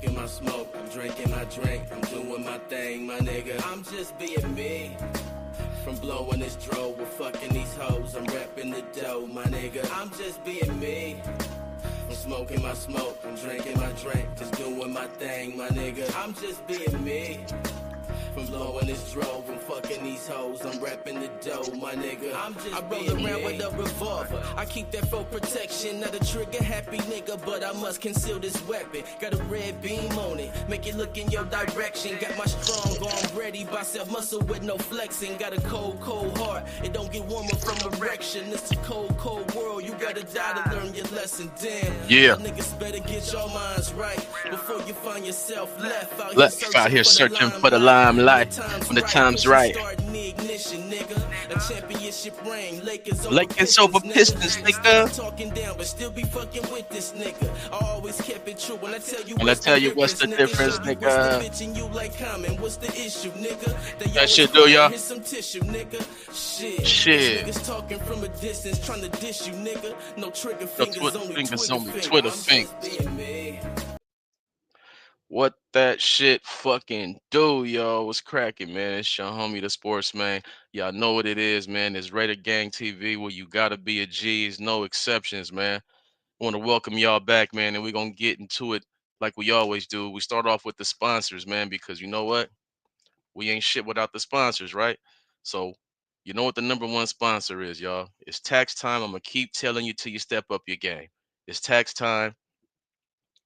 smoking my smoke, I'm drinking my drink, I'm doing my thing, my nigga. I'm just being me. From blowing this dro with fucking these hoes, I'm repping the dough, my nigga. I'm just being me. I'm smoking my smoke, I'm drinking my drink, just doing my thing, my nigga. I'm just being me. From blowing this drove, I'm fucking these hoes, I'm repping the dough, my nigga. I'm just I roll around with a revolver. I keep that for protection, not a trigger happy nigga, but I must conceal this weapon. Got a red beam on it, make it look in your direction. Got my strong arm ready, bicep muscle with no flexing. Got a cold, cold heart, it don't get warmer from erection. It's a cold, cold world, you gotta die to learn your lesson. Damn, yeah. niggas better get your minds right before you find yourself left Out here searching for the limelight. When the time's right. Lakers over Pistons, nigga. Talking down, but still be fucking with this nigga. I always kept it true when I tell you what's the difference, nigga. That shit do, y'all. Shit. Niggas talking from a distance, trying to dish you, nigga. No trigger fingers, only Twitter fingers. What that shit fucking do, yo? What's cracking, man? It's your homie, the Sportsman. Y'all know what it is, man. It's Raider Gang TV, where you gotta be a G. It's no exceptions, man. I want to welcome y'all back, man, and we're gonna get into it like we always do. We start off with the sponsors, man, because you know what? We ain't shit without the sponsors, right? So you know what the number one sponsor is, y'all. It's tax time. I'm gonna keep telling you till you step up your game. It's tax time.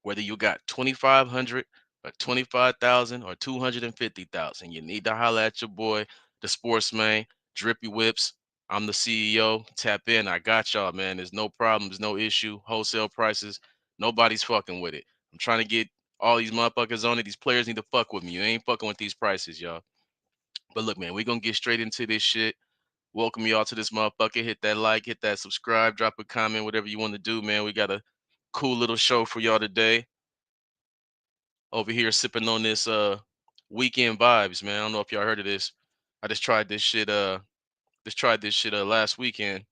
Whether you got 2,500 or 25,000 or 250,000, you need to holler at your boy, the Sportsman, Drippy Whips. I'm the CEO. Tap in. I got y'all, man. There's no problems, no issue. Wholesale prices. Nobody's fucking with it. I'm trying to get all these motherfuckers on it. These players need to fuck with me. You ain't fucking with these prices, y'all. But look, man, we're gonna get straight into this shit. Welcome y'all to this motherfucker. Hit that like, hit that subscribe, drop a comment, whatever you want to do, man. We got a cool little show for y'all today. Over here sipping on this weekend vibes, man. I don't know if y'all heard of this. I just tried this shit last weekend.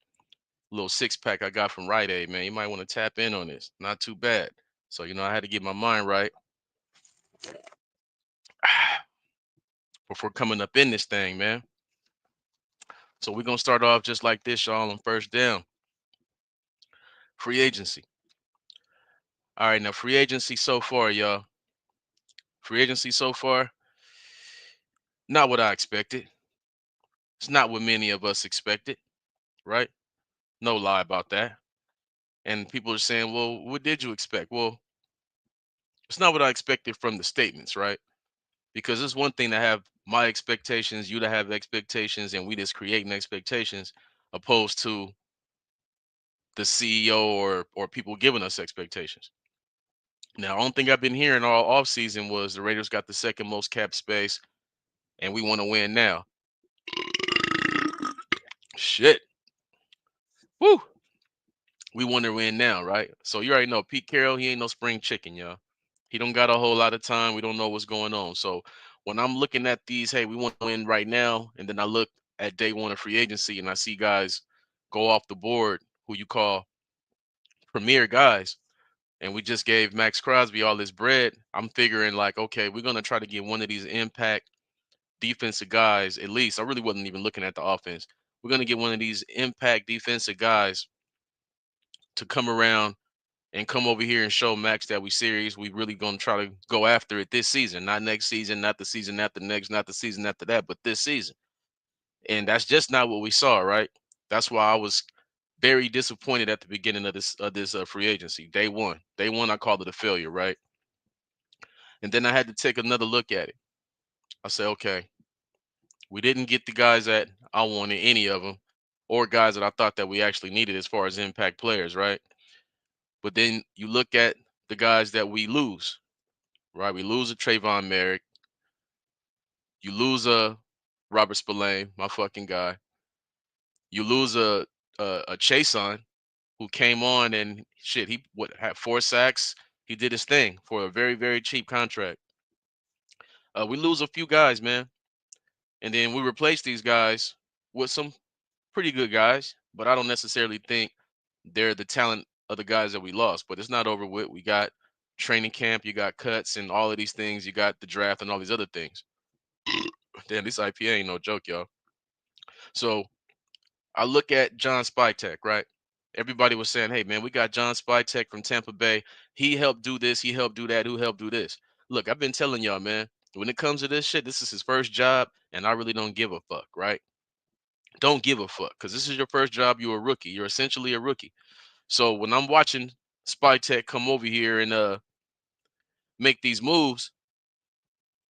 Little 6-pack I got from Rite Aid, man. You might want to tap in on this. Not too bad. So, I had to get my mind right before coming up in this thing, man. So we're gonna start off just like this, y'all, on first down. Free agency. All right, now free agency so far, y'all. Free agency so far, not what I expected. It's not what many of us expected, right? No lie about that. And people are saying, well, what did you expect? Well, it's not what I expected from the statements, right? Because it's one thing to have my expectations, you to have expectations, and we just creating expectations, opposed to the CEO or people giving us expectations. Now, one thing I've been hearing all off season was the Raiders got the second most cap space, and we want to win now. Shit. Woo. We want to win now, right? So you already know Pete Carroll, he ain't no spring chicken, y'all. He don't got a whole lot of time. We don't know what's going on. So when I'm looking at these, hey, we want to win right now, and then I look at day one of free agency and I see guys go off the board who you call premier guys, and we just gave Max Crosby all this bread. I'm figuring like, okay, we're gonna try to get one of these impact defensive guys at least. I really wasn't even looking at the offense. We're gonna get one of these impact defensive guys to come around and come over here and show Max that we serious. We really gonna try to go after it this season, not next season, not the season after next, not the season after that, but this season. And that's just not what we saw, right? That's why I was very disappointed at the beginning of this free agency. Day one, I called it a failure, right? And then I had to take another look at it. I said, okay, we didn't get the guys that I wanted, any of them, or guys that I thought that we actually needed as far as impact players, right? But then you look at the guys that we lose, right? We lose a Trayvon Merrick. You lose a Robert Spillane, my fucking guy. You lose a Chason who came on and shit. He had 4 sacks. He did his thing for a very, very cheap contract. We lose a few guys, man, and then we replace these guys with some pretty good guys. But I don't necessarily think they're the talent of the guys that we lost. But it's not over with. We got training camp, you got cuts and all of these things, you got the draft and all these other things. Damn, this IPA ain't no joke, y'all. So I look at John Spytek, right? Everybody was saying, hey, man, we got John Spytek from Tampa Bay. He helped do this. He helped do that. Who helped do this? Look, I've been telling y'all, man, when it comes to this shit, this is his first job, and I really don't give a fuck, right? Don't give a fuck because this is your first job. You're a rookie. You're essentially a rookie. So when I'm watching Spytek come over here and make these moves,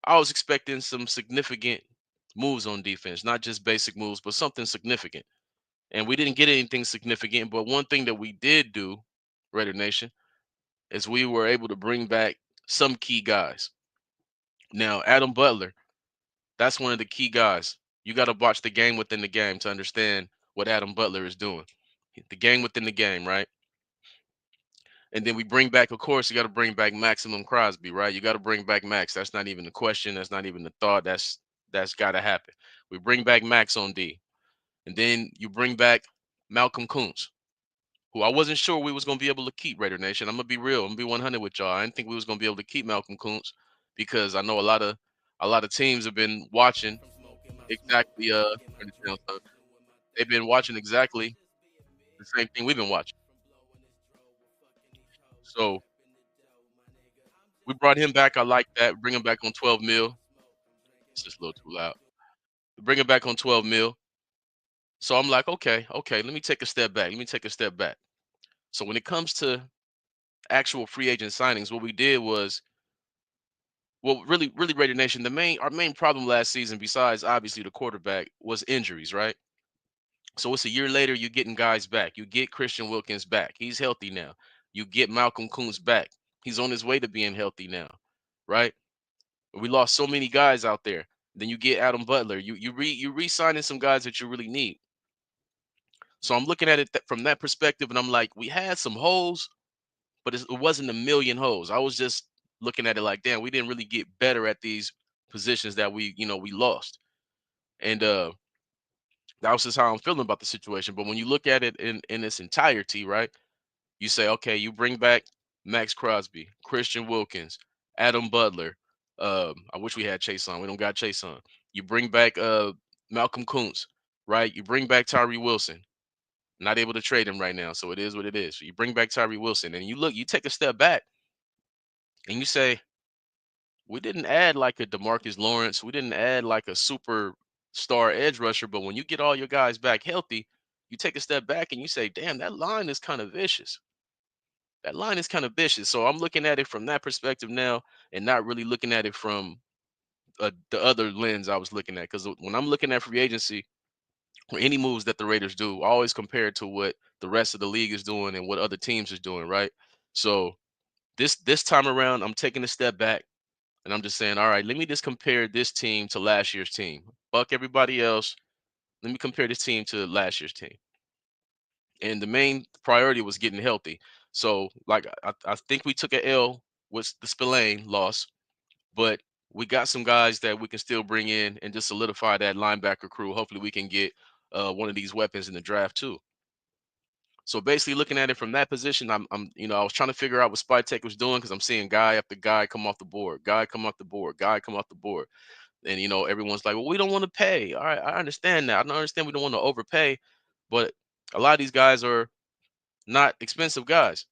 I was expecting some significant moves on defense, not just basic moves, but something significant. And we didn't get anything significant. But one thing that we did do, Raider Nation, is we were able to bring back some key guys. Now, Adam Butler, that's one of the key guys. You got to watch the game within the game to understand what Adam Butler is doing. The game within the game, right? And then we bring back, of course, you got to bring back Maximum Crosby, right? You got to bring back Max. That's not even the question. That's not even the thought. That's got to happen. We bring back Max on D, and then you bring back Malcolm Kuntz, who I wasn't sure we was gonna be able to keep. Raider Nation. I'm gonna be real. I'm gonna be 100 with y'all. I didn't think we was gonna be able to keep Malcolm Kuntz because I know a lot of teams have been watching exactly. Turn it down, son. They've been watching exactly the same thing we've been watching. So we brought him back. I like that. Bring him back on 12 mil. It's just a little too loud. Bring him back on 12 mil. So I'm like, okay, okay. Let me take a step back. Let me take a step back. So when it comes to actual free agent signings, what we did was, well, really, Raider Nation, our main problem last season, besides obviously the quarterback, was injuries, right? So it's a year later, you're getting guys back. You get Christian Wilkins back. He's healthy now. You get Malcolm Kuntz back. He's on his way to being healthy now, right? We lost so many guys out there. Then you get Adam Butler. You re-signing some guys that you really need. So I'm looking at it from that perspective, and I'm like, we had some holes, but it wasn't a million holes. I was just looking at it like, damn, we didn't really get better at these positions that we lost. And that was just how I'm feeling about the situation. But when you look at it in its entirety, right? You say, okay, you bring back Max Crosby, Christian Wilkins, Adam Butler. I wish we had Chase on. We don't got Chase on. You bring back Malcolm Kuntz, right? You bring back Tyree Wilson. Not able to trade him right now, so it is what it is. So you bring back Tyree Wilson, and you take a step back, and you say, we didn't add like a Demarcus Lawrence. We didn't add like a super star edge rusher. But when you get all your guys back healthy, you take a step back and you say, damn, that line is kind of vicious. That line is kind of vicious. So I'm looking at it from that perspective now and not really looking at it from the other lens I was looking at. Because when I'm looking at free agency or any moves that the Raiders do, I always compare it to what the rest of the league is doing and what other teams is doing, right? So this time around, I'm taking a step back. And I'm just saying, all right, let me just compare this team to last year's team. Fuck everybody else. Let me compare this team to last year's team. And the main priority was getting healthy. So, like, I think we took a L with the Spillane loss, but we got some guys that we can still bring in and just solidify that linebacker crew. Hopefully, we can get one of these weapons in the draft too. So basically, looking at it from that position, I was trying to figure out what Spy Tech was doing because I'm seeing guy after guy come off the board, guy come off the board, guy come off the board. And everyone's like, well, we don't want to pay. All right, I understand that. I don't understand we don't want to overpay, but a lot of these guys are not expensive guys.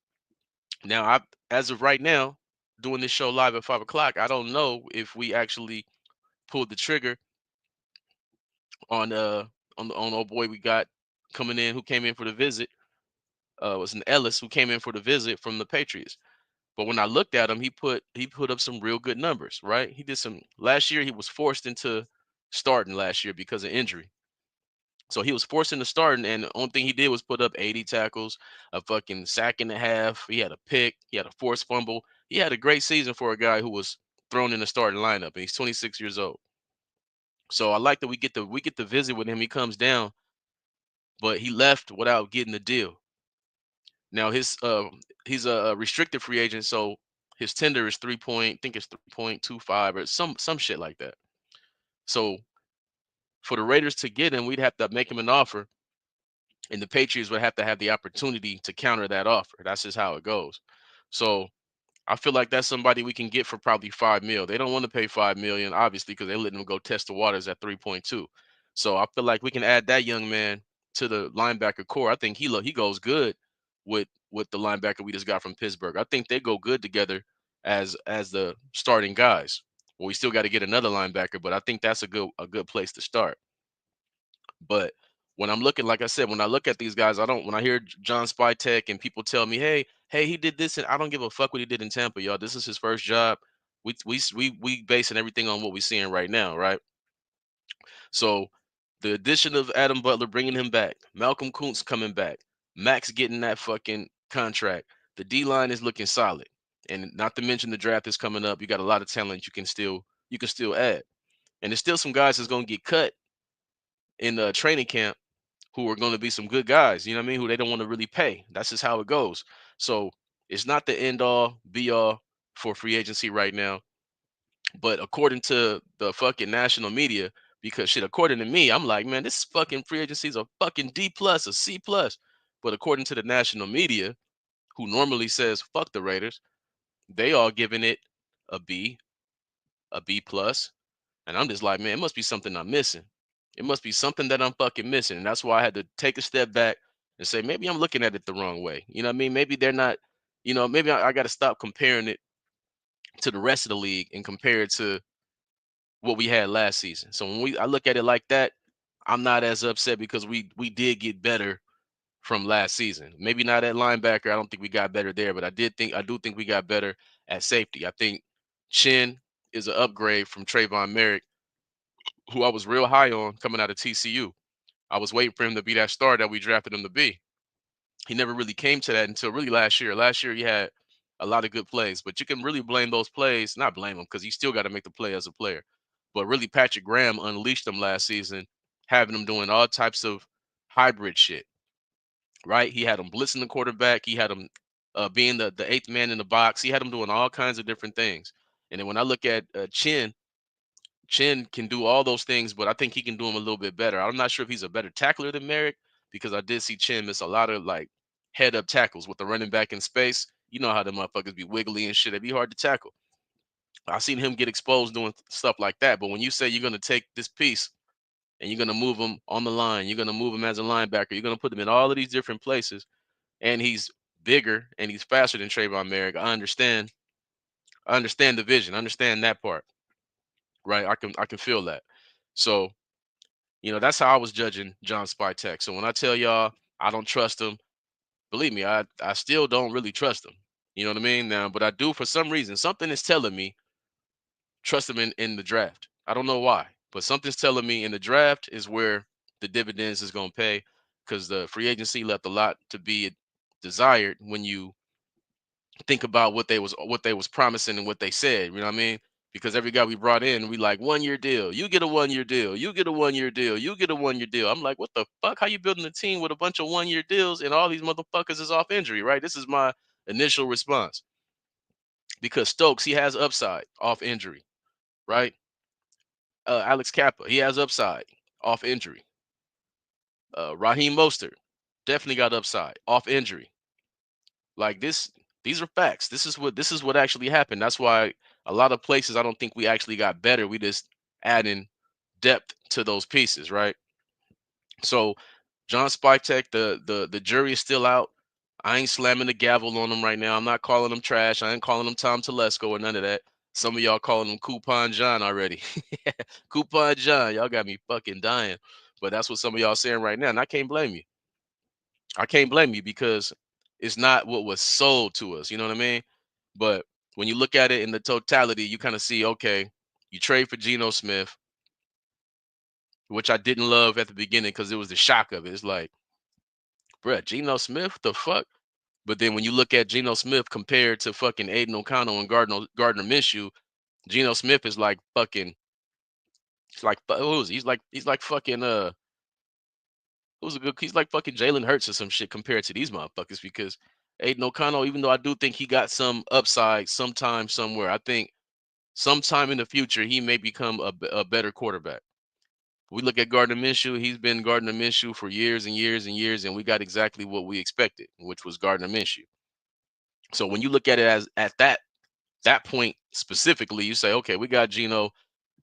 Now, as of right now, doing this show live at 5 o'clock, I don't know if we actually pulled the trigger on on old boy we got coming in who came in for the visit. Was an Ellis who came in for the visit from the Patriots. But when I looked at him, he put up some real good numbers, right? He did some last year. He was forced into starting last year because of injury. So he was forced into starting, and the only thing he did was put up 80 tackles, a fucking sack and a half. He had a pick, he had a forced fumble. He had a great season for a guy who was thrown in the starting lineup, and he's 26 years old. So I like that we get to visit with him. He comes down, but he left without getting the deal. Now he's a restricted free agent, so his tender is 3 point, I think it's 3.25 or some shit like that. So for the Raiders to get him, we'd have to make him an offer, and the Patriots would have to have the opportunity to counter that offer. That's just how it goes. So I feel like that's somebody we can get for probably 5 mil. They don't want to pay 5 million, obviously, because they're letting him go test the waters at 3.2. So I feel like we can add that young man to the linebacker core. I think he goes good with the linebacker we just got from Pittsburgh. I think they go good together as the starting guys. Well, we still got to get another linebacker, but I think that's a good place to start. But when I'm looking, like I said, when I look at these guys, I don't. When I hear John Spytek and people tell me, "Hey, he did this," and I don't give a fuck what he did in Tampa, y'all. This is his first job. We basing everything on what we're seeing right now, right? So the addition of Adam Butler, bringing him back, Malcolm Kuntz coming back, Max getting that fucking contract. The D line is looking solid, and not to mention the draft is coming up. You got a lot of talent you can still add, and there's still some guys that's gonna get cut in the training camp who are going to be some good guys, you know what I mean? Who they don't want to really pay. That's just how it goes. So it's not the end all be all for free agency right now. But according to the fucking national media, because shit, according to me, I'm like, man, this fucking free agency is a fucking D plus, a C plus. But according to the national media, who normally says fuck the Raiders, they all giving it a B, a B plus. And I'm just like, man, it must be something I'm missing. It must be something that I'm fucking missing. And that's why I had to take a step back and say, maybe I'm looking at it the wrong way. You know what I mean? Maybe they're not, maybe I got to stop comparing it to the rest of the league and compare it to what we had last season. So when I look at it like that, I'm not as upset because we did get better from last season. Maybe not at linebacker. I don't think we got better there, but I do think we got better at safety. I think Chin is an upgrade from Trayvon Merrick, who I was real high on coming out of TCU. I was waiting for him to be that star that we drafted him to be. He never really came to that until really last year. Last year he had a lot of good plays, but you can really blame those plays, not blame him because he still got to make the play as a player. But really, Patrick Graham unleashed him last season, having him doing all types of hybrid shit. Right? He had him blitzing the quarterback. He had him being the eighth man in the box. He had him doing all kinds of different things. And then when I look at Chin can do all those things, but I think he can do them a little bit better. I'm not sure if he's a better tackler than Merrick because I did see Chin miss a lot of like head up tackles with the running back in space. You know how the motherfuckers be wiggly and shit. It'd be hard to tackle. I've seen him get exposed doing stuff like that. But when you say you're gonna take this piece and you're gonna move him on the line, you're gonna move him as a linebacker, you're gonna put him in all of these different places, and he's bigger and he's faster than Trayvon Merrick. I understand. I understand the vision. I understand that part. Right. I can feel that. So that's how I was judging John Spytek. So when I tell y'all I don't trust him, believe me, I still don't really trust him. You know what I mean? Now, but I do for some reason. Something is telling me trust him in the draft. I don't know why, but something's telling me in the draft is where the dividends is gonna pay because the free agency left a lot to be desired when you think about what they was promising and what they said. You know what I mean? Because every guy we brought in, we like 1 year deal. You get a 1 year deal. You get a 1 year deal. You get a 1 year deal. I'm like, what the fuck? How you building a team with a bunch of 1 year deals and all these motherfuckers is off injury, right? This is my initial response because Stokes he has upside off injury, right? Alex Kappa he has upside off injury. Raheem Mostert definitely got upside off injury. Like these are facts. This is what actually happened. That's why a lot of places I don't think we actually got better. We just adding depth to those pieces, right? So John Spytek, the jury is still out. I ain't slamming the gavel on him right now. I'm not calling him trash. I ain't calling him Tom Telesco or none of that. Some of y'all calling him Coupon John already. Coupon John, y'all got me fucking dying. But that's what some of y'all saying right now, and I can't blame you. I can't blame you because it's not what was sold to us. You know what I mean? But when you look at it in the totality, you kind of see, okay, you trade for Geno Smith, which I didn't love at the beginning because it was the shock of it. It's like, bruh, Geno Smith, the fuck? But then when you look at Geno Smith compared to fucking Aiden O'Connell and Gardner Minshew, Geno Smith is like fucking, it's like, who is he? He's like fucking, who's a good, he's like fucking Jalen Hurts or some shit compared to these motherfuckers because Aiden O'Connell, even though I do think he got some upside sometime somewhere, I think sometime in the future he may become a better quarterback. We look at Gardner Minshew, he's been Gardner Minshew for years and years and years, and we got exactly what we expected, which was Gardner Minshew. So when you look at it as at that that point specifically, you say, okay, we got Geno.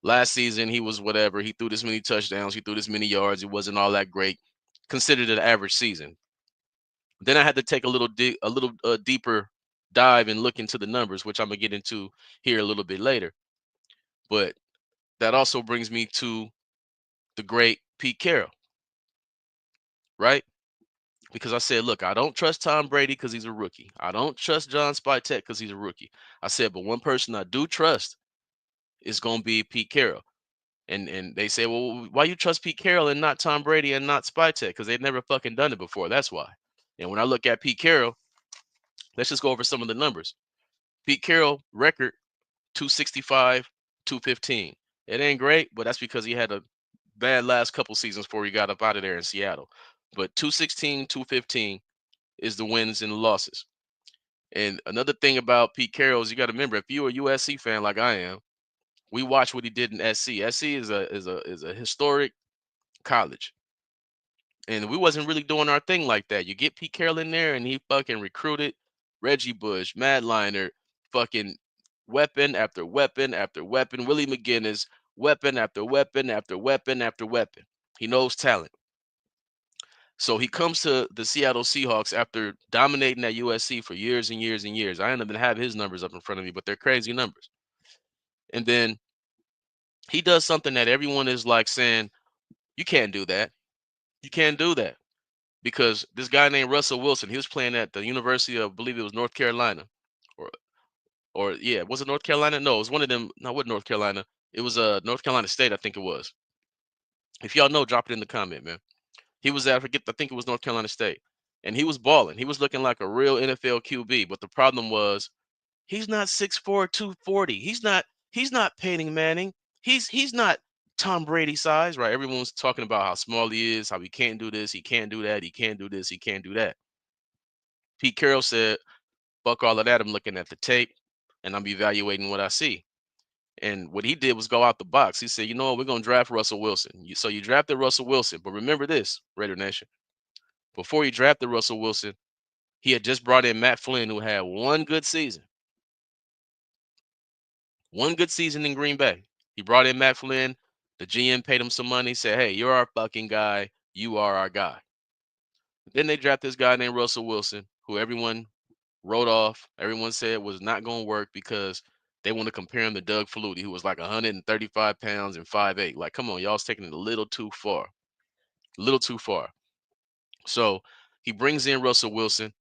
Last season, he was whatever. He threw this many touchdowns. He threw this many yards. It wasn't all that great. Considered an average season. Then I had to take a little deeper dive and look into the numbers, which I'm gonna get into here a little bit later. But that also brings me to the great Pete Carroll, right? Because I said, look, I don't trust Tom Brady because he's a rookie. I don't trust John Spytek because he's a rookie. I said, but one person I do trust is gonna be Pete Carroll. And they say, well, why you trust Pete Carroll and not Tom Brady and not Spytek? Because they've never fucking done it before. That's why. And when I look at Pete Carroll, let's just go over some of the numbers. Pete Carroll record 265, 215. It ain't great, but that's because he had a bad last couple seasons before he got up out of there in Seattle. But 216, 215 is the wins and the losses. And another thing about Pete Carroll is you got to remember, if you're a USC fan like I am, we watch what he did in SC. SC is a historic college. And we wasn't really doing our thing like that. You get Pete Carroll in there and he fucking recruited Reggie Bush, Matt Leinart, fucking weapon after weapon after weapon, Willie McGinnis, weapon after weapon after weapon after weapon. He knows talent. So he comes to the Seattle Seahawks after dominating at USC for years and years and years. I don't even have his numbers up in front of me, but they're crazy numbers. And then he does something that everyone is like saying, you can't do that. You can't do that. Because this guy named Russell Wilson, he was playing at the University of, I believe it was North Carolina, or or yeah, was it North Carolina? No, it was one of them. No, what North Carolina? It was North Carolina State, I think it was. If y'all know, drop it in the comment, man. He was at, I think it was North Carolina State, and he was balling. He was looking like a real NFL QB. But the problem was he's not 6'4", 240. He's not Peyton Manning. He's not Tom Brady size, right? Everyone's talking about how small he is, how he can't do this, he can't do that, he can't do this, he can't do that. Pete Carroll said, fuck all of that. I'm looking at the tape and I'm evaluating what I see. And what he did was go out the box. He said, you know what, we're going to draft Russell Wilson. So you drafted Russell Wilson. But remember this, Raider Nation. Before he drafted Russell Wilson, he had just brought in Matt Flynn, who had one good season. One good season in Green Bay. He brought in Matt Flynn. The GM paid him some money, said, hey, you're our fucking guy. You are our guy. Then they draft this guy named Russell Wilson, who everyone wrote off. Everyone said was not going to work because they want to compare him to Doug Flutie, who was like 135 pounds and 5'8". Like, come on, y'all's taking it a little too far. A little too far. So he brings in Russell Wilson,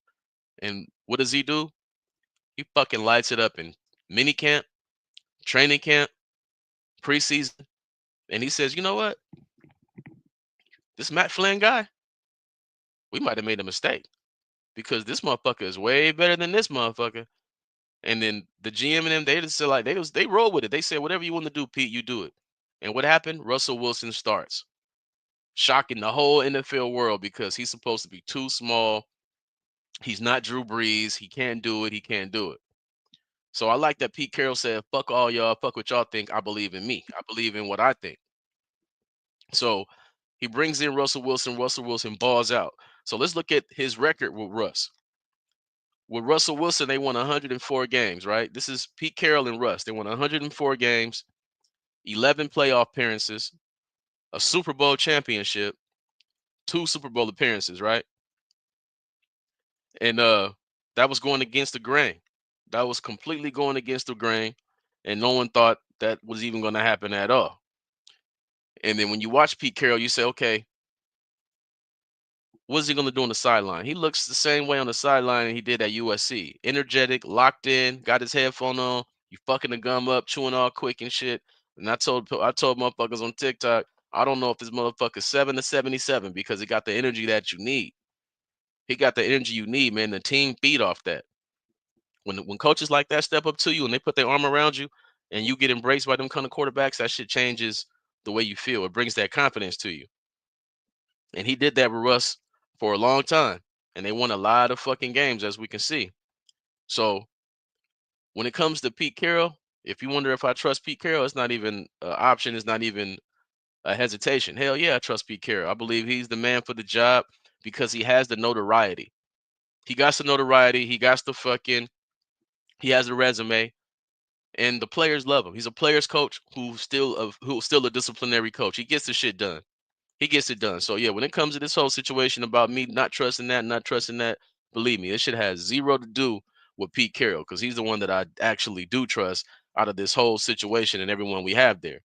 and what does he do? He fucking lights it up in mini camp, training camp, preseason, and he says, you know what? This Matt Flynn guy, we might have made a mistake because this motherfucker is way better than this motherfucker. And then the GM and them, they just said like they roll with it. They said whatever you want to do, Pete, you do it. And what happened? Russell Wilson starts, shocking the whole NFL world because he's supposed to be too small. He's not Drew Brees. He can't do it. He can't do it. So I like that Pete Carroll said, "Fuck all y'all. Fuck what y'all think. I believe in me. I believe in what I think." So he brings in Russell Wilson. Russell Wilson balls out. So let's look at his record with Russ. With Russell Wilson, they won 104 games, right? This is Pete Carroll and Russ. They won 104 games, 11 playoff appearances, a Super Bowl championship, 2 Super Bowl appearances, right? And that was going against the grain. That was completely going against the grain, and no one thought that was even going to happen at all. And then when you watch Pete Carroll, you say, okay, what's he going to do on the sideline? He looks the same way on the sideline he did at USC. Energetic, locked in, got his headphone on. You fucking the gum up, chewing all quick and shit. And I told motherfuckers on TikTok, I don't know if this motherfucker's 7 to 77 because he got the energy that you need. He got the energy you need, man. The team feed off that. When coaches like that step up to you and they put their arm around you and you get embraced by them kind of quarterbacks, that shit changes the way you feel. It brings that confidence to you. And he did that with Russ for a long time. And they won a lot of fucking games, as we can see. So when it comes to Pete Carroll, if you wonder if I trust Pete Carroll, it's not even an option. It's not even a hesitation. Hell yeah, I trust Pete Carroll. I believe he's the man for the job because he has the notoriety. He got the notoriety. He has the resume. and the players love him. He's a players coach who's still a disciplinary coach. He gets the shit done. He gets it done. So yeah, when it comes to this whole situation about me not trusting that, believe me, this shit has zero to do with Pete Carroll because he's the one that I actually do trust out of this whole situation and everyone we have there.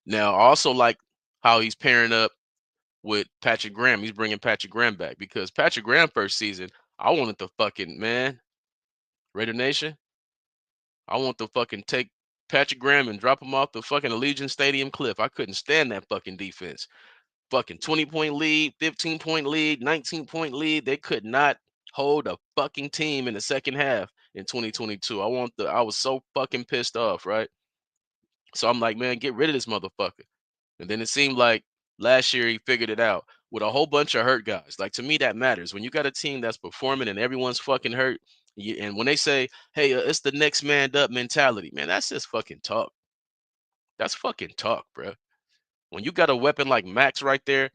Now, I also like how he's pairing up with Patrick Graham. He's bringing Patrick Graham back because Patrick Graham first season, I wanted to fucking man, Raider Nation. I want to fucking take Patrick Graham and drop him off the fucking Allegiant Stadium cliff. I couldn't stand that fucking defense. Fucking 20-point lead, 15-point lead, 19-point lead. They could not hold a fucking team in the second half in 2022. I was so fucking pissed off, right? So I'm like, man, get rid of this motherfucker. And then it seemed like last year he figured it out with a whole bunch of hurt guys. Like to me, that matters. When you got a team that's performing and everyone's fucking hurt, and when they say, "Hey, it's the next man up mentality," man, that's just fucking talk. That's fucking talk, bro. When you got a weapon like Max right there,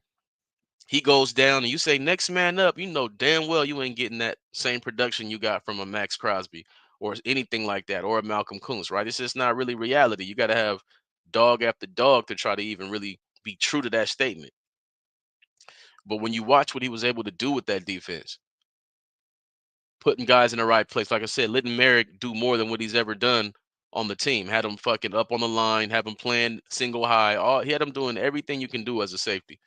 he goes down, and you say next man up. You know damn well you ain't getting that same production you got from a Max Crosby or anything like that, or a Malcolm Kuntz, right? It's just not really reality. You got to have dog after dog to try to even really be true to that statement. But when you watch what he was able to do with that defense, putting guys in the right place, like I said, letting Merrick do more than what he's ever done on the team, had him fucking up on the line, have him playing single high. He had him doing everything you can do as a safety.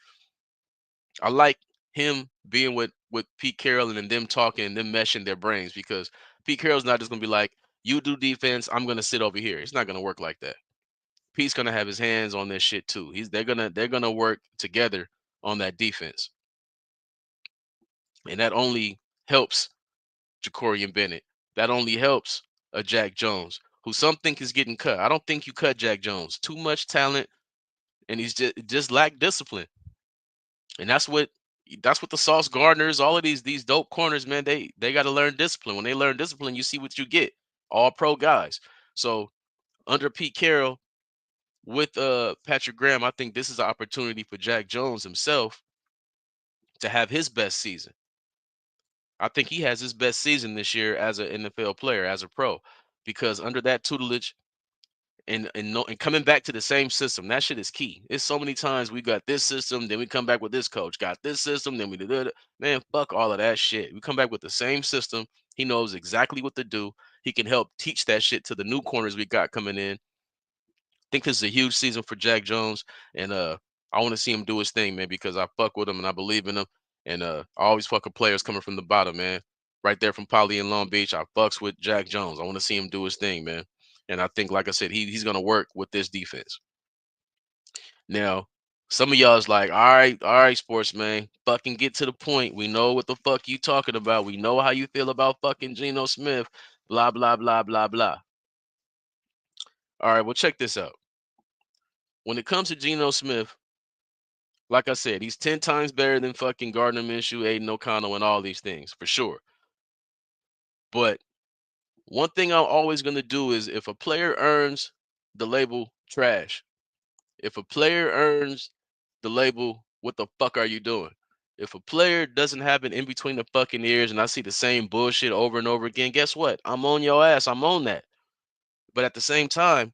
I like him being with Pete Carroll and then them talking and them meshing their brains because Pete Carroll's not just gonna be like, you do defense, I'm gonna sit over here. It's not gonna work like that. Pete's gonna have his hands on this shit too. They're gonna work together on that defense. And that only helps Jacorian Bennett. That only helps a Jack Jones, who some think is getting cut. I don't think you cut Jack Jones. Too much talent, and he's just lack discipline. And that's what the Sauce Gardners, all of these dope corners, man, they got to learn discipline. When they learn discipline, you see what you get. All pro guys. So under Pete Carroll with Patrick Graham, I think this is an opportunity for Jack Jones himself to have his best season. I think he has his best season this year as an NFL player, as a pro, because under that tutelage and coming back to the same system, that shit is key. It's so many times we got this system, then we come back with this coach, got this system, then we did it. Man, fuck all of that shit. We come back with the same system. He knows exactly what to do. He can help teach that shit to the new corners we got coming in. Think this is a huge season for Jack Jones, and I want to see him do his thing, man, because I fuck with him and I believe in him, and I always fuck with players coming from the bottom, man. Right there from Poly in Long Beach, I fucks with Jack Jones. I want to see him do his thing, man, and I think, like I said, he's gonna work with this defense. Now, some of y'all is like, all right, sports man, fucking get to the point. We know what the fuck you talking about. We know how you feel about fucking Geno Smith, blah blah blah blah blah. All right, well check this out. When it comes to Geno Smith, like I said, he's 10 times better than fucking Gardner Minshew, Aiden O'Connell, and all these things for sure. But one thing I'm always going to do is if a player earns the label trash, if a player earns the label, what the fuck are you doing? If a player doesn't have it in between the fucking ears and I see the same bullshit over and over again, guess what? I'm on your ass. I'm on that. But at the same time,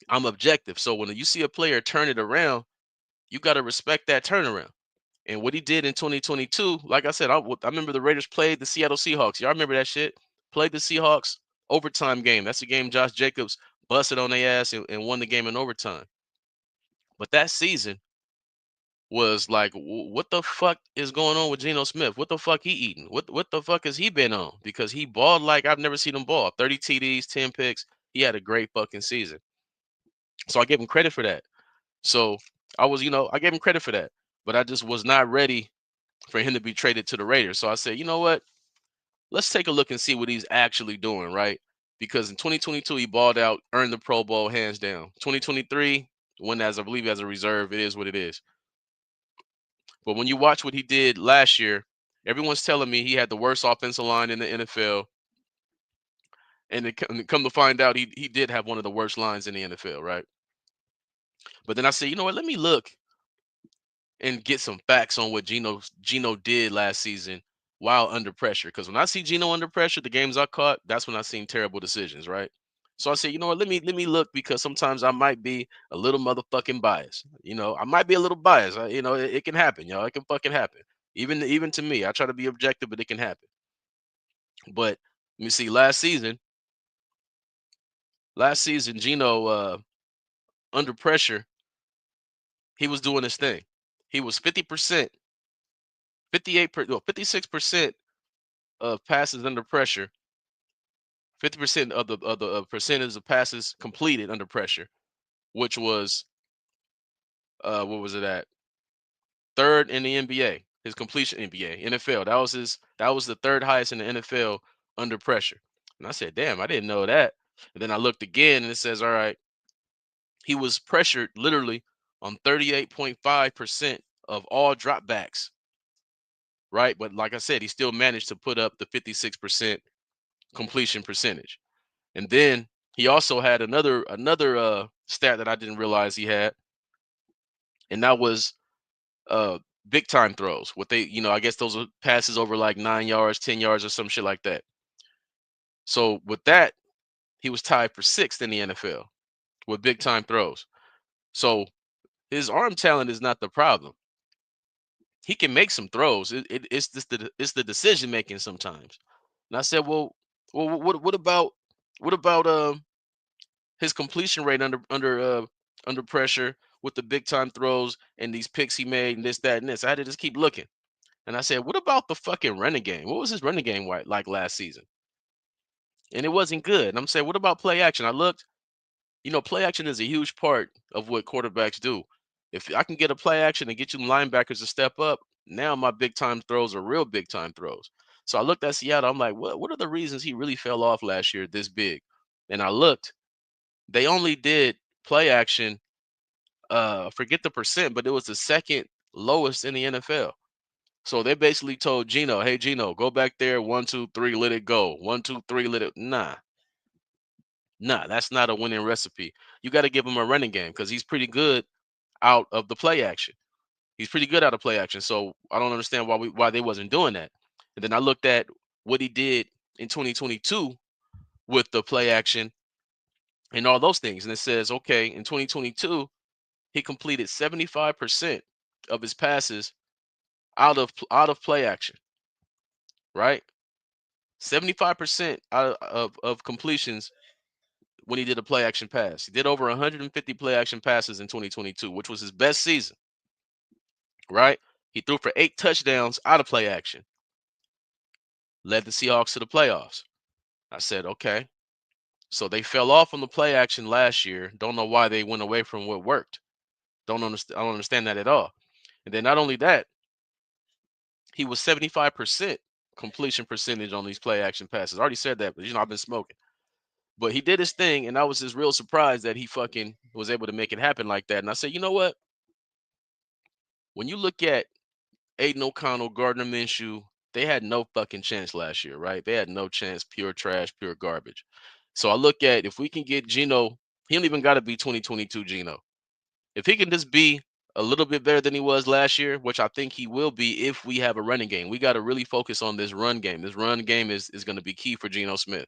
I'm objective. So when you see a player turn it around, you got to respect that turnaround. And what he did in 2022, like I said, I remember the Raiders played the Seattle Seahawks. Y'all remember that shit? Played the Seahawks overtime game. That's the game Josh Jacobs busted on their ass and won the game in overtime. But that season was like, what the fuck is going on with Geno Smith? What the fuck he eating? What the fuck has he been on? Because he balled like I've never seen him ball. 30 TDs, 10 picks. He had a great fucking season. So I give him credit for that. So I gave him credit for that. But I just was not ready for him to be traded to the Raiders. So I said, you know what? Let's take a look and see what he's actually doing, right? Because in 2022, he balled out, earned the Pro Bowl hands down. 2023, went as I believe as a reserve. It is what it is. But when you watch what he did last year, everyone's telling me he had the worst offensive line in the NFL. And come to find out, he did have one of the worst lines in the NFL, right? But then I said, you know what? Let me look and get some facts on what Geno did last season while under pressure. Because when I see Geno under pressure, the games I caught, that's when I seen terrible decisions, right? So I said, you know what? Let me look because sometimes I might be a little motherfucking biased. I might be a little biased. It can happen, y'all. It can fucking happen. Even to me, I try to be objective, but it can happen. But let me see. Last season, Gino, under pressure, he was doing his thing. He was 50%, 56% of passes under pressure, 50% of the percentage of passes completed under pressure, which was what was it at? Third in the NBA. His completion NBA, NFL. That was the third highest in the NFL under pressure. And I said, damn, I didn't know that. And then I looked again and it says, all right, he was pressured literally on 38.5% of all dropbacks, right? But like I said, he still managed to put up the 56% completion percentage. And then he also had another stat that I didn't realize he had, and that was uh big time throws. What they, I guess those are passes over like 9 yards, 10 yards, or some shit like that. So with that, he was tied for sixth in the NFL with big time throws. So his arm talent is not the problem. He can make some throws. It's just the decision making sometimes. And I said, well, what about his completion rate under pressure with the big time throws and these picks he made and this, that, and this. I had to just keep looking. And I said, what about the fucking running game? What was his running game like last season? And it wasn't good. And I'm saying, what about play action? I looked, play action is a huge part of what quarterbacks do. If I can get a play action and get you linebackers to step up, now my big time throws are real big time throws. So I looked at Seattle. I'm like, what are the reasons he really fell off last year this big? And I looked, they only did play action, forget the percent, but it was the second lowest in the NFL. So they basically told Gino, hey Gino, go back there, 1, 2, 3, let it go. 1, 2, 3, let it. Nah, that's not a winning recipe. You got to give him a running game because he's pretty good out of the play action. He's pretty good out of play action. So I don't understand why they wasn't doing that. And then I looked at what he did in 2022 with the play action and all those things, and it says, okay, in 2022 he completed 75% of his passes out of play action, right? 75% of completions when he did a play action pass. He did over 150 play action passes in 2022, which was his best season, right? He threw for 8 touchdowns out of play action, led the Seahawks to the playoffs. I said, okay. So they fell off on the play action last year. Don't know why they went away from what worked. Don't understand. I don't understand that at all. And then not only that, he was 75% completion percentage on these play action passes. I already said that, but I've been smoking. But he did his thing, and I was just real surprised that he fucking was able to make it happen like that. And I said, you know what? When you look at Aiden O'Connell, Gardner Minshew, they had no fucking chance last year, right? They had no chance, pure trash, pure garbage. So I look at if we can get Gino, he don't even got to be 2022 Gino. If he can just be a little bit better than he was last year, which I think he will be if we have a running game. We got to really focus on this run game. This run game is going to be key for Geno Smith.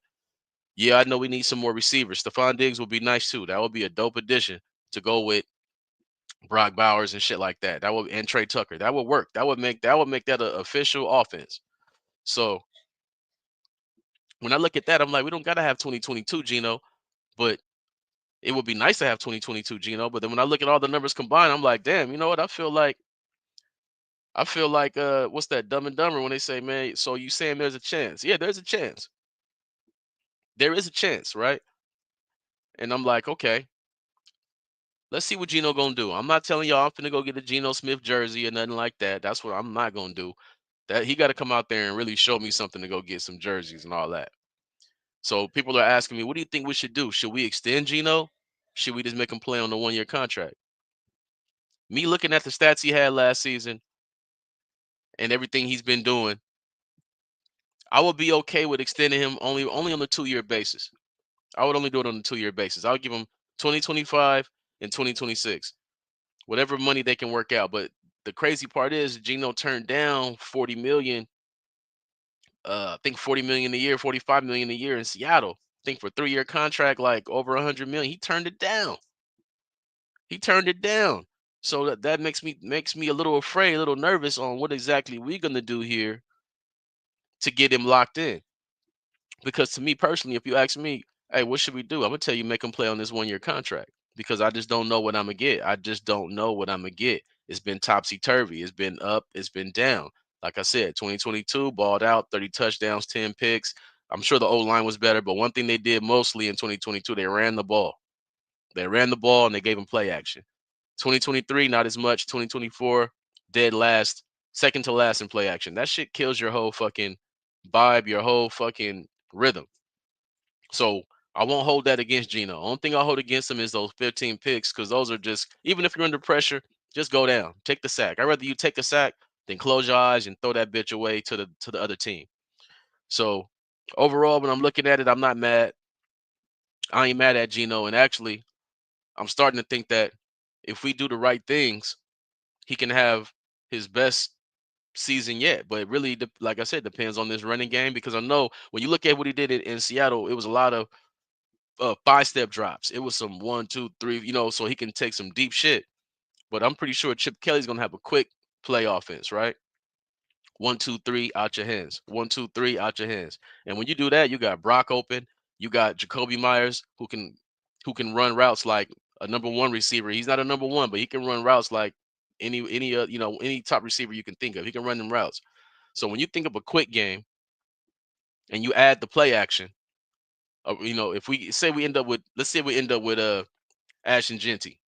Yeah, I know we need some more receivers. Stephon Diggs would be nice too. That would be a dope addition to go with Brock Bowers and shit like that. That would, and Trey Tucker. That would work. That would make that an official offense. So when I look at that, I'm like, we don't gotta have 2022 Geno, but it would be nice to have 2022 Geno. But then when I look at all the numbers combined, I'm like, damn, you know what? I feel like what's that Dumb and Dumber when they say, man, so you saying there's a chance? Yeah, there's a chance. There is a chance, right? And I'm like, okay, let's see what Geno gonna do. I'm not telling y'all I'm finna go get a Geno Smith jersey or nothing like that. That's what I'm not gonna do. That he got to come out there and really show me something to go get some jerseys and all that. So people are asking me, what do you think we should do? Should we extend Geno? Should we just make him play on the 1 year contract? Me looking at the stats he had last season and everything he's been doing, I would be okay with extending him only on a 2 year basis. I would only do it on a 2 year basis. I would give him 2025 and 2026, whatever money they can work out. But the crazy part is Geno turned down 40 million. I think 40 million a year, 45 million a year in Seattle. think for 3-year contract, like over 100 million. He turned it down. He turned it down. So that makes me a little afraid, a little nervous on what exactly we're gonna do here to get him locked in. Because to me personally, if you ask me, hey, what should we do? I'm gonna tell you, make him play on this 1-year contract because I just don't know what I'm gonna get. I just don't know what I'm gonna get. It's been topsy turvy. It's been up. It's been down. Like I said, 2022 balled out, 30 touchdowns, 10 picks. I'm sure the O line was better, but one thing they did mostly in 2022, they ran the ball. They ran the ball and they gave him play action. 2023, not as much. 2024, dead last, second to last in play action. That shit kills your whole fucking vibe, your whole fucking rhythm. So I won't hold that against Gino. Only thing I'll hold against him is those 15 picks because those are just, even if you're under pressure, just go down. Take the sack. I'd rather you take a sack than close your eyes and throw that bitch away to the other team. So overall, when I'm looking at it, I'm not mad. I ain't mad at Gino. And actually, I'm starting to think that if we do the right things, he can have his best season yet. But it really, like I said, depends on this running game because I know when you look at what he did in Seattle, it was a lot of 5-step drops. It was some 1, 2, 3, so he can take some deep shit. But I'm pretty sure Chip Kelly's gonna have a quick play offense, right? 1, 2, 3 out your hands. 1, 2, 3 out your hands. And when you do that, you got Brock open. You got Jacoby Myers who can run routes like a number one receiver. He's not a number one, but he can run routes like any top receiver you can think of. He can run them routes. So when you think of a quick game and you add the play action, if we say we end up with, let's say we end up with Ashton Genty,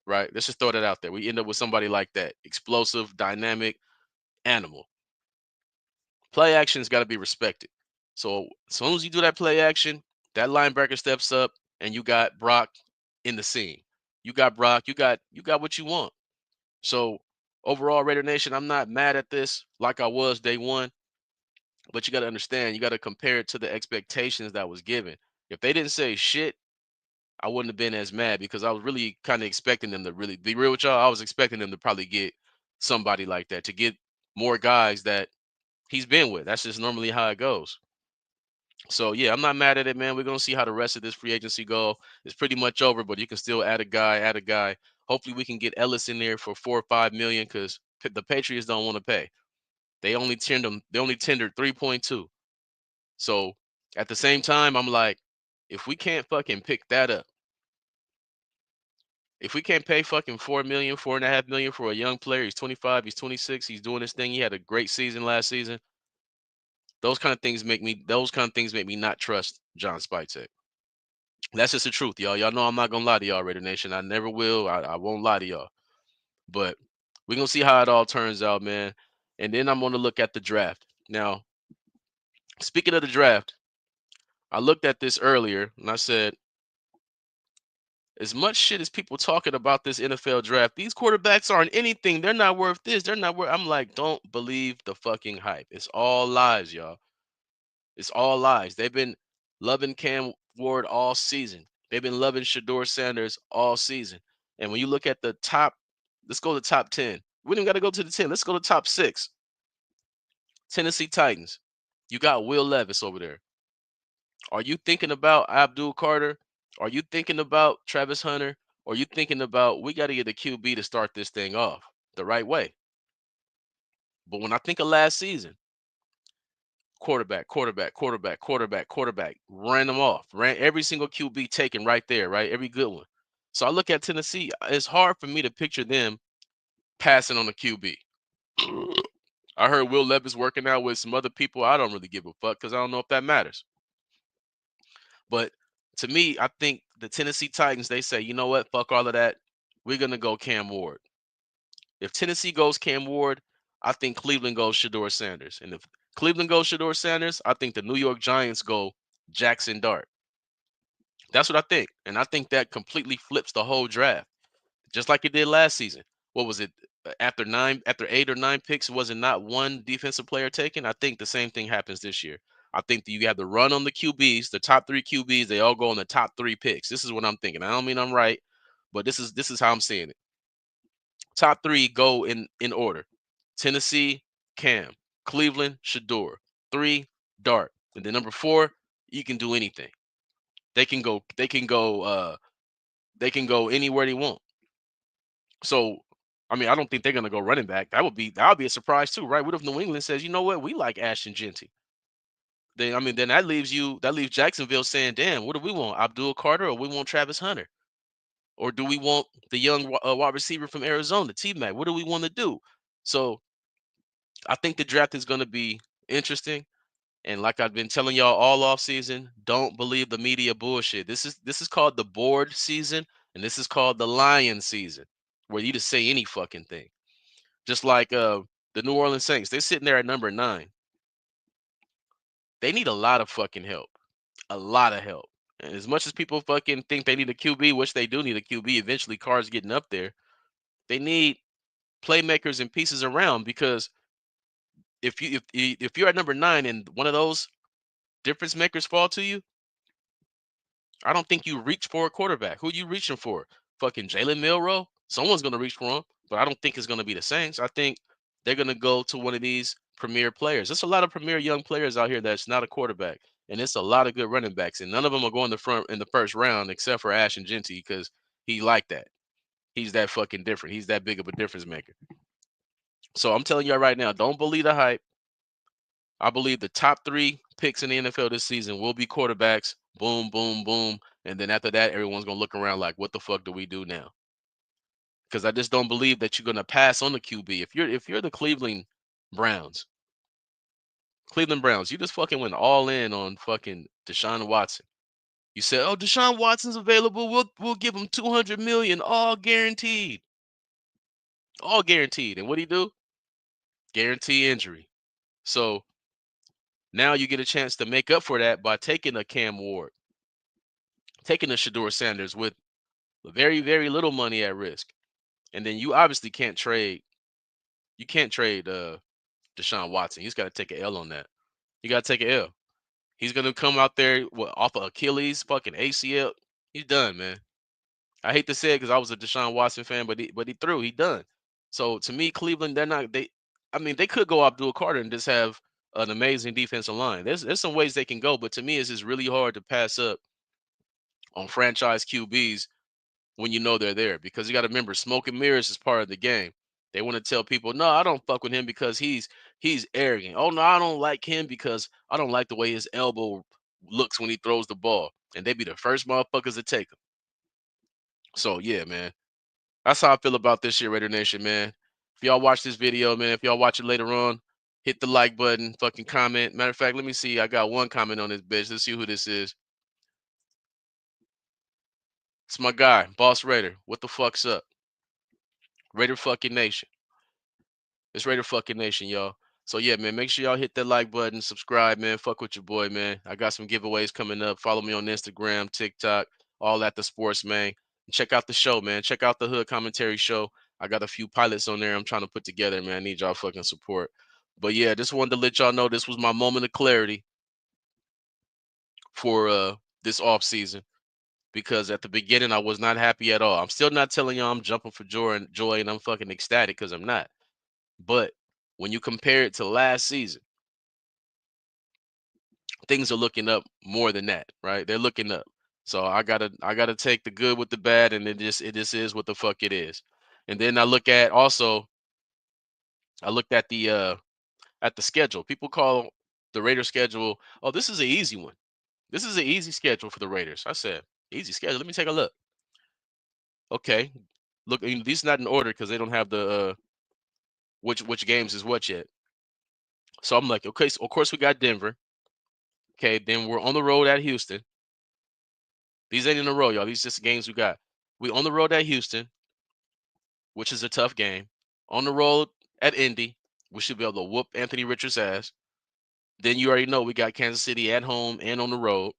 right? Let's just throw that out there. We end up with somebody like that, explosive, dynamic animal. Play action's got to be respected. So as soon as you do that play action, that linebacker steps up, and you got Brock in the scene. You got Brock. You got what you want. So overall, Raider Nation, I'm not mad at this like I was day one, but you got to understand, you got to compare it to the expectations that was given. If they didn't say shit, I wouldn't have been as mad because I was really kind of expecting them to really be real with y'all. I was expecting them to probably get somebody like that, to get more guys that he's been with. That's just normally how it goes. So yeah, I'm not mad at it, man. We're gonna see how the rest of this free agency go. It's pretty much over, but you can still add a guy, add a guy. Hopefully we can get Ellis in there for 4 or 5 million because the Patriots don't want to pay. They only tendered 3.2. So at the same time, I'm like, if we can't fucking pick that up, if we can't pay fucking 4 million, 4.5 million for a young player, he's 25, he's 26, he's doing this thing. He had a great season last season. Those kind of things make me not trust John Spytek. That's just the truth, y'all. Y'all know I'm not gonna lie to y'all, Raider Nation. I never will. I won't lie to y'all. But we're gonna see how it all turns out, man. And then I'm gonna look at the draft. Now, speaking of the draft, I looked at this earlier and I said, as much shit as people talking about this NFL draft, these quarterbacks aren't anything. They're not worth this. They're not worth. I'm like, don't believe the fucking hype. It's all lies, y'all. It's all lies. They've been loving Cam Ward all season. They've been loving Shador Sanders all season. And when you look at the top, let's go to the top 10. We don't got to go to the 10. Let's go to the top 6. Tennessee Titans. You got Will Levis over there. Are you thinking about Abdul Carter? Are you thinking about Travis Hunter? Or are you thinking about we got to get a QB to start this thing off the right way? But when I think of last season, quarterback, quarterback, quarterback, quarterback, quarterback, ran them off, ran every single QB taken right there, right? Every good one. So I look at Tennessee, it's hard for me to picture them passing on a QB. I heard Will Levis working out with some other people. I don't really give a fuck because I don't know if that matters. But to me, I think the Tennessee Titans, they say, you know what? Fuck all of that. We're going to go Cam Ward. If Tennessee goes Cam Ward, I think Cleveland goes Shador Sanders. And if Cleveland goes Shador Sanders, I think the New York Giants go Jackson Dart. That's what I think. And I think that completely flips the whole draft, just like it did last season. What was it? After 8 or 9 picks, was it not one defensive player taken? I think the same thing happens this year. I think that you have the run on the QBs, the top 3 QBs, they all go on the top 3 picks. This is what I'm thinking. I don't mean I'm right, but this is how I'm seeing it. Top 3 go in order. Tennessee, Cam. Cleveland, Shador. 3, Dart. And then number 4, you can do anything. They can go. They can go. They can go anywhere they want. So, I mean, I don't think they're gonna go running back. That would be a surprise too, right? What if New England says, you know what, we like Ashton Genty? Then I mean, then that leaves Jacksonville saying, damn, what do we want? Abdul Carter, or we want Travis Hunter, or do we want the young wide receiver from Arizona, T Mac? What do we want to do? So I think the draft is gonna be interesting. And like I've been telling y'all all off season, don't believe the media bullshit. This is called the board season, and this is called the lion season, where you just say any fucking thing. Just like the New Orleans Saints, they're sitting there at number 9. They need a lot of fucking help, a lot of help. And as much as people fucking think they need a QB, which they do need a QB, eventually Carr's getting up there. They need playmakers and pieces around because if you're at number 9 and one of those difference makers fall to you, I don't think you reach for a quarterback. Who you reaching for? Fucking Jalen Milrow? Someone's gonna reach for him, but I don't think it's gonna be the Saints. I think they're gonna go to one of these premier players. There's a lot of premier young players out here that's not a quarterback, and it's a lot of good running backs, and none of them are going the front in the first round except for Ashton Genty because he like that. He's that fucking different. He's that big of a difference maker. So I'm telling you right now, don't believe the hype. I believe the top 3 picks in the NFL this season will be quarterbacks. Boom, boom, boom. And then after that, everyone's gonna look around like, what the fuck do we do now? Because I just don't believe that you're gonna pass on the QB. If you're the Cleveland Browns, you just fucking went all in on fucking Deshaun Watson. You said, oh, Deshaun Watson's available. We'll give him 200 million, all guaranteed. All guaranteed. And what do you do? Guarantee injury. So now you get a chance to make up for that by taking a Cam Ward, taking a Shador Sanders with very, very little money at risk. And then you obviously can't trade. You can't trade Deshaun Watson. He's got to take an L on that. You got to take an L. He's gonna come out there off of Achilles, fucking ACL. He's done, man. I hate to say it because I was a Deshaun Watson fan, but he threw. He done. So to me, Cleveland, they're not. I mean, they could go Abdul Carter and just have an amazing defensive line. There's some ways they can go, but to me, it's just really hard to pass up on franchise QBs when you know they're there because you got to remember smoke and mirrors is part of the game. They want to tell people, no, I don't fuck with him because he's arrogant. Oh no, I don't like him because I don't like the way his elbow looks when he throws the ball. And they be the first motherfuckers to take him. So yeah, man. That's how I feel about this shit, Raider Nation, man. If y'all watch this video, man, if y'all watch it later on, hit the like button, fucking comment. Matter of fact, let me see. I got one comment on this bitch. Let's see who this is. It's my guy, Boss Raider. What the fuck's up? Raider fucking Nation. It's Raider fucking Nation, y'all. So yeah, man, make sure y'all hit that like button, subscribe, man. Fuck with your boy, man. I got some giveaways coming up. Follow me on Instagram, TikTok, all at the sports, man. And check out the show, man. Check out the Hood Commentary Show. I got a few pilots on there I'm trying to put together, man. I need y'all fucking support. But yeah, just wanted to let y'all know this was my moment of clarity for this off season because at the beginning I was not happy at all. I'm still not telling y'all I'm jumping for joy and I'm fucking ecstatic because I'm not. But when you compare it to last season, things are looking up more than that, right? They're looking up. So I gotta take the good with the bad, and it just is what the fuck it is. And then I looked at the schedule. People call the Raiders schedule, oh, this is an easy one. This is an easy schedule for the Raiders. I said, easy schedule. Let me take a look. Okay. Look, these not in order because they don't have the which games is what yet. So I'm like, okay, so of course we got Denver. Okay, then we're on the road at Houston. These ain't in a row, y'all. These just games we got. We on the road at Houston, which is a tough game. On the road at Indy, we should be able to whoop Anthony Richards' ass. Then you already know we got Kansas City at home and on the road.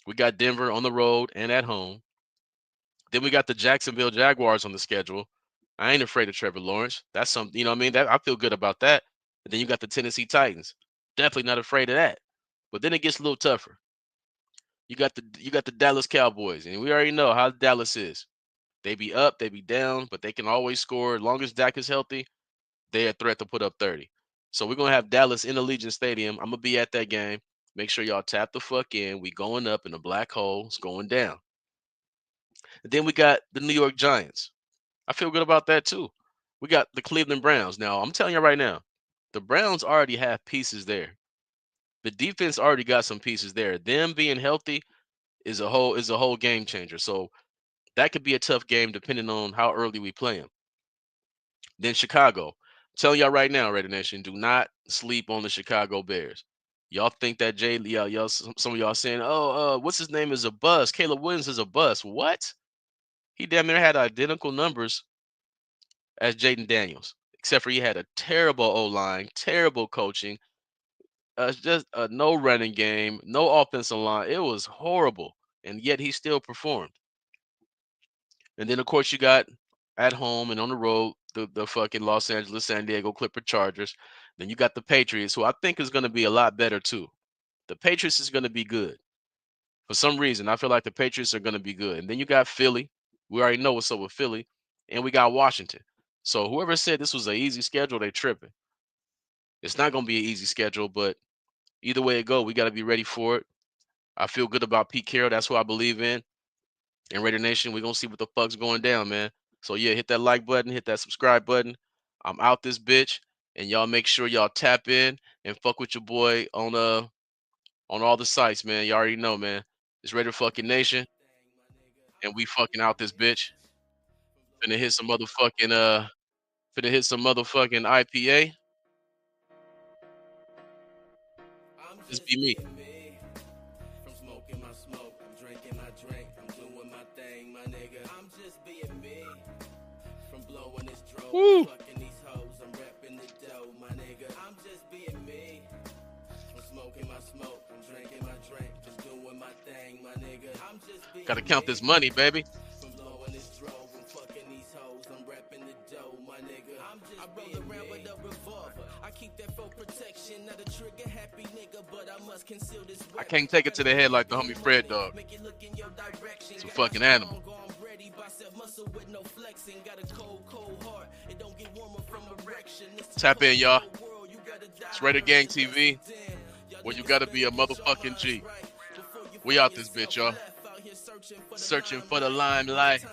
We got Denver on the road and at home. Then we got the Jacksonville Jaguars on the schedule. I ain't afraid of Trevor Lawrence. That's something, you know what I mean? That I feel good about that. And then you got the Tennessee Titans. Definitely not afraid of that. But then it gets a little tougher. You got the Dallas Cowboys, and we already know how Dallas is. They be up, they be down, but they can always score. As long as Dak is healthy, they're a threat to put up 30. So we're gonna have Dallas in Allegiant Stadium. I'm gonna be at that game. Make sure y'all tap the fuck in. We going up and the black hole is going down. And then we got the New York Giants. I feel good about that too. We got the Cleveland Browns. Now, I'm telling you right now, the Browns already have pieces there. The defense already got some pieces there. Them being healthy is a whole game changer. So that could be a tough game depending on how early we play them. Then Chicago. I'm telling y'all right now, Raider Nation, do not sleep on the Chicago Bears. Y'all think that y'all some of y'all saying, oh, what's his name is a bust. Caleb Williams is a bust. What? He damn near had identical numbers as Jaden Daniels, except for he had a terrible O-line, terrible coaching, just no running game, no offensive line. It was horrible, and yet he still performed. And then, of course, you got at home and on the road the fucking Los Angeles, San Diego Clipper Chargers. Then you got the Patriots, who I think is going to be a lot better too. The Patriots is going to be good. For some reason, I feel like the Patriots are going to be good. And then you got Philly. We already know what's up with Philly. And we got Washington. So whoever said this was an easy schedule, they tripping. It's not going to be an easy schedule, but either way it go, we got to be ready for it. I feel good about Pete Carroll. That's who I believe in. And Raider Nation, we're going to see what the fuck's going down, man. So, yeah, hit that like button, hit that subscribe button. I'm out this bitch. And y'all make sure y'all tap in and fuck with your boy on all the sites, man. You already know, man. It's Raider fucking Nation. And we fucking out this bitch. Finna hit some motherfucking IPA. Just be me. From smoking my smoke, I'm drinking my drink, I'm doing my thing, my nigga. I'm just being me. From blowing this dro, fucking these hoes, I'm repping the dough, my nigga. I'm just being me. From smoking my smoke, I'm drinking my drink, just doing my thing, my nigga. I'm just being Gotta count this money, baby. From blowing this dro, I'm fucking these hoes, I'm repping the dough, my nigga. I'm just being around with a revolver. I keep that for protection, not a trigger happy nigga, but I must conceal this. I can't take it to the head like the homie Fred Dog. It's a fucking animal. Tap in, y'all. It's Raider Gang TV, where you gotta be a motherfucking G. We out this bitch, y'all. Searching for the limelight.